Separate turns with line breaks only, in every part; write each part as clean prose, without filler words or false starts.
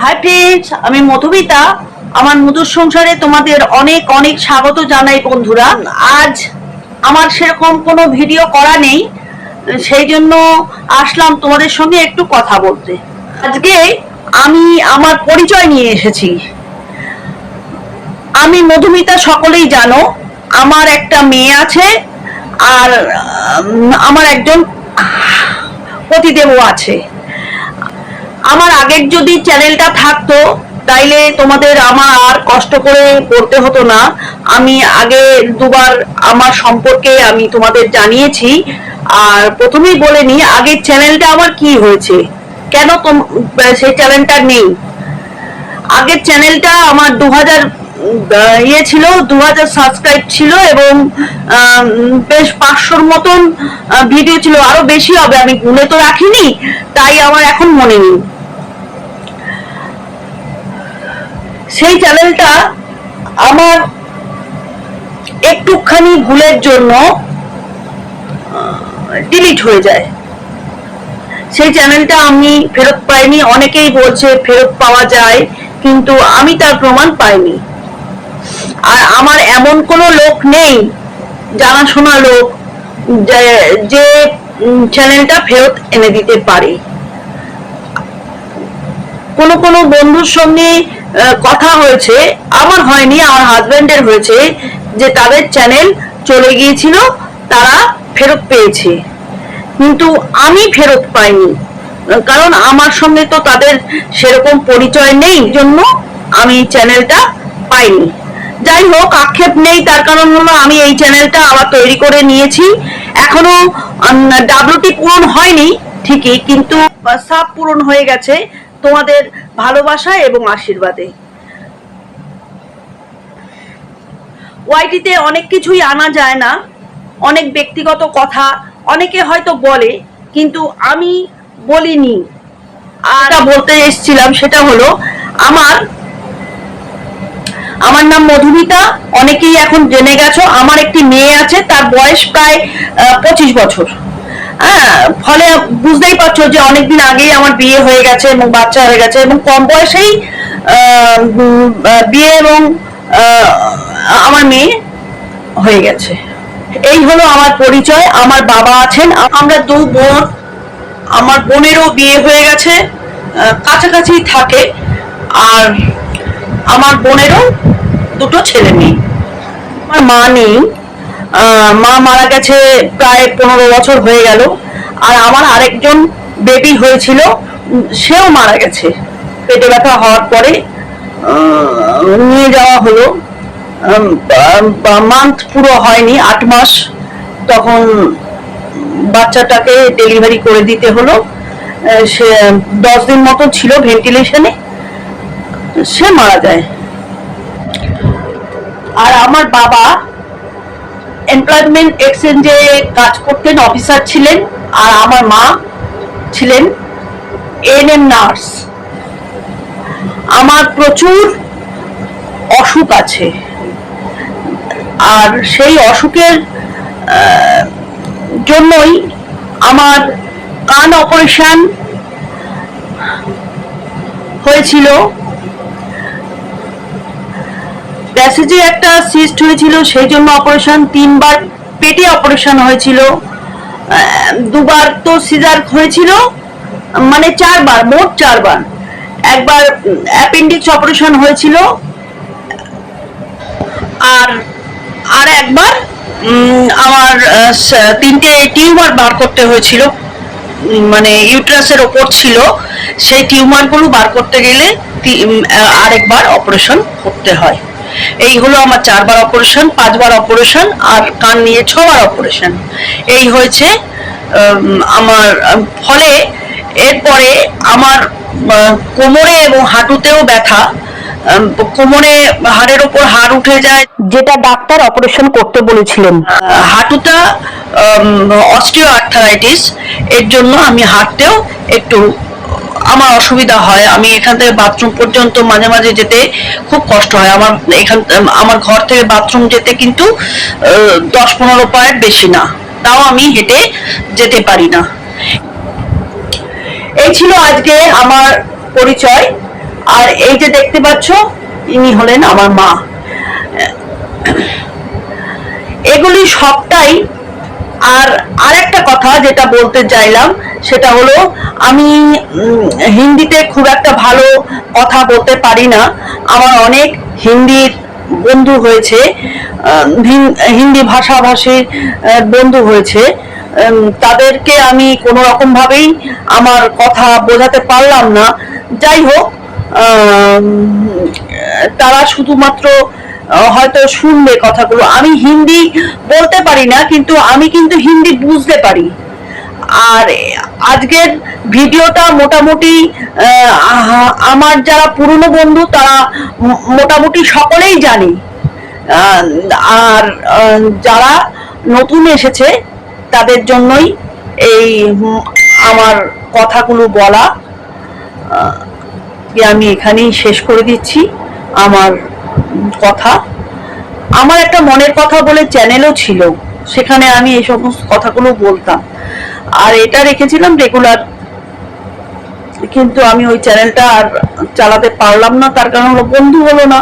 Hi friends, আমি মধুমিতা। আমার মধুর সংসারে তোমাদের অনেক অনেক স্বাগত জানাই বন্ধুরা। আজ আমার সেরকম কোনো ভিডিও করা নেই, সেই জন্য আসলাম তোমাদের সঙ্গে একটু কথা বলতে। আজকে আমি আমার পরিচয় নিয়ে এসেছি। আমি মধুমিতা, সকলেই জানো। আমার একটা মেয়ে আছে, আর আমার একজন পতিদেবও আছে। আমার আগের যদি চ্যানেলটা থাকতো তাইলে তোমাদের আমার আর কষ্ট করে পড়তে হতো না। আমি আগে দুবার আমার সম্পর্কে আমি তোমাদের জানিয়েছি। আর প্রথমেই বলে নি আগের চ্যানেলটা আমার কি হয়েছে, কেন সেই চ্যানেলটা নেই। আগের চ্যানেলটা আমার 2000 ছিল, 2000 সাবস্ক্রাইব ছিল এবং বেশ 500-র মতন ভিডিও ছিল, আরো বেশি হবে, আমি গুনে তো রাখিনি, তাই আমার এখন মনে নেই। সেই চ্যানেলটা আমার একটুখানি ভুলের জন্য ডিলিট হয়ে যায়। সেই চ্যানেলটা আমি ফেরত পাইনি। অনেকেই বলছে ফেরত পাওয়া যায়, কিন্তু আমি তার প্রমাণ পাইনি। আর আমার এমন কোনো লোক নেই, জানাশোনা লোক, যে চ্যানেলটা ফেরত এনে দিতে পারে। কোনো কোনো বন্ধুর সঙ্গে কথা হয়েছে, আমার হয়নি, আমার হাজবেন্ডের হয়েছে, যে তাদের চ্যানেল চলে গিয়েছিল, তারা ফেরত পেয়েছে, কিন্তু আমি ফেরত পাইনি। কারণ আমার সঙ্গে তো তাদের সেরকম পরিচয় নেই, জন্য আমি চ্যানেলটা পাইনি। যাই হোক, আক্ষেপ নেই, তার কারণ হলো আমি এই চ্যানেলটা আবার তৈরি করে নিয়েছি। এখনো ডাব্লিউটি পূরণ হয়নি ঠিকই, কিন্তু সব পূরণ হয়ে গেছে তোমাদের ভালোবাসা এবং আশীর্বাদে। ওয়াইটিতে অনেক কিছুই আনা যায় না, অনেক ব্যক্তিগত কথা অনেকে হয়তো বলে, কিন্তু আমি বলিনি। আর বলতে এসেছিলাম সেটা হলো, আমার নাম মধুমিতা, অনেকেই এখন জেনে গেছো। আমার একটি মেয়ে আছে, তার বয়স প্রায় 25 বছর। ফলে বুঝতেই পারছো যে অনেকদিন আগেই আমার বিয়ে হয়ে গেছে এবং বাচ্চা হয়ে গেছে, এবং কম বয়সেই বিয়ে এবং আমার মেয়ে হয়ে গেছে। এই হলো আমার পরিচয়। আমার বাবা আছেন, আমরা 2 বোন। আমার বোনেরও বিয়ে হয়ে গেছে, কাছাকাছি থাকে, আর আমার বোনেরও 2টো ছেলে মেয়ে। আমার মা নেই, মা মারা গেছে প্রায় 15 বছর হয়ে গেল। আর আমার আরেকজন বেবি হয়েছিল, সেও মারা গেছে। পেটে ব্যথা হওয়ার পরে নিয়ে যাওয়া হলো, মান্থ পুরো হয়নি, 8 মাস, তখন বাচ্চাটাকে ডেলিভারি করে দিতে হলো। সে 10 দিন মতো ছিল ভেন্টিলেশনে, সে মারা যায়। আর আমার বাবা এমপ্লয়মেন্ট এক্সচেঞ্জে কাজ করতেন, অফিসার ছিলেন। আর আমার মা ছিলেন এএনএম নার্স। আমার প্রচুর অসুখ আছে, আর সেই অসুখের জন্যই আমার কান অপারেশন হয়েছিল, প্যাসেজে একটা সিস্ট হয়েছিল, সেই জন্য অপারেশন। 3বার পেটে অপারেশন হয়েছিল, 2বার তো সিজার হয়েছিল, মানে 4বার, মোট 4বার। একবার অ্যাপেন্ডিক্স অপারেশন হয়েছিল, আর একবার আমার 3টে টিউমার বার করতে হয়েছিল, মানে ইউট্রাসের ওপর ছিল। সেই টিউমারগুলো বার করতে গেলে আরেকবার অপারেশন করতে হয়। এই হলো আমার 4বার অপারেশন, 5বার অপারেশন, আর কান নিয়ে 6বার অপারেশন। এই হয়েছে আমার। ফলে এরপরে আমার কোমরে এবং হাঁটুতেও ব্যথা, কোমরে হাড়ের ওপর হাড় উঠে যায়, যেটা ডাক্তার অপারেশন করতে বলেছিলেন। হাঁটুটা অস্টিও আর্থারাইটিস, এর জন্য আমি হাঁটতেও একটু আমার অসুবিধা হয়। আমি এখান থেকে বাথরুম পর্যন্ত মাঝে মাঝে যেতে খুব কষ্ট হয়। আমার ঘর থেকে বাথরুম যেতে কিন্তু 10-15 পায়ের বেশি না, তাও আমি হেঁটে যেতে পারি না। এই ছিল আজকে আমার পরিচয়। আর এই যে দেখতে পাচ্ছ, ইনি হলেন আমার মা। এগুলি সবটাই। আর আরেকটা কথা যেটা বলতে চাইলাম সেটা হলো, আমি হিন্দিতে খুব একটা ভালো কথা বলতে পারি না। আমার অনেক হিন্দির বন্ধু হয়েছে, হিন্দি ভাষাভাষীর বন্ধু হয়েছে। তাদেরকে আমি কোনো রকম ভাবেই আমার কথা বোঝাতে পারলাম না। যাই হোক, তারা শুধুমাত্র হয়তো শুনবে কথাগুলো। আমি হিন্দি বলতে পারি না, কিন্তু আমি কিন্তু হিন্দি বুঝতে পারি। আর আজকের ভিডিওটা মোটামুটি আমার যারা পুরনো বন্ধু তারা মোটামুটি সকলেই জানে। আর যারা নতুন এসেছে তাদের জন্যই এই আমার কথাগুলো বলা। আমি এখানেই শেষ করে দিচ্ছি আমার কথা। আমার একটা মনের কথা বলে চ্যানেলও ছিল, সেখানে আমি এই সমস্ত কথাগুলো বলতাম, আর এটা রেখেছিলাম রেগুলার। কিন্তু আমি ওই চ্যানেলটা আর চালাতে পারলাম না, তার কারণ হলো বন্ধু হলো না।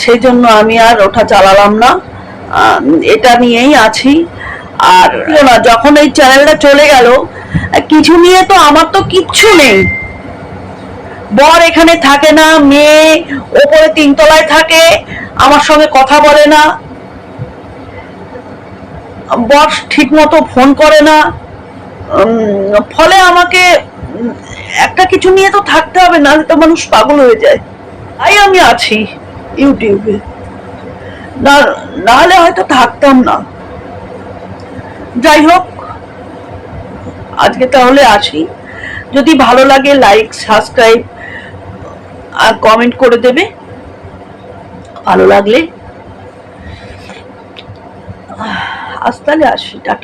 সেই জন্য আমি আর ওটা চালালাম না, এটা নিয়েই আছি। আর না, যখন এই চ্যানেলটা চলে গেল, কিছু নিয়ে তো আমার তো কিচ্ছু নেই। বর এখানে থাকে না, মেয়ে ওপরে 3 তলায় থাকে, আমার সঙ্গে কথা বলে না, বর ঠিক মতো ফোন করে না। ফলে আমাকে একটা কিছু নিয়ে তো থাকতে হবে, না তো মানুষ পাগল হয়ে যায়। তাই আমি আছি ইউটিউবে, না হলে হয়তো থাকতাম না। যাই হোক, আজকে তাহলে আসি। যদি ভালো লাগে লাইক, সাবস্ক্রাইব আর কমেন্ট করে দেবে ভালো লাগলে। আজ তাহলে আসি, টাটা।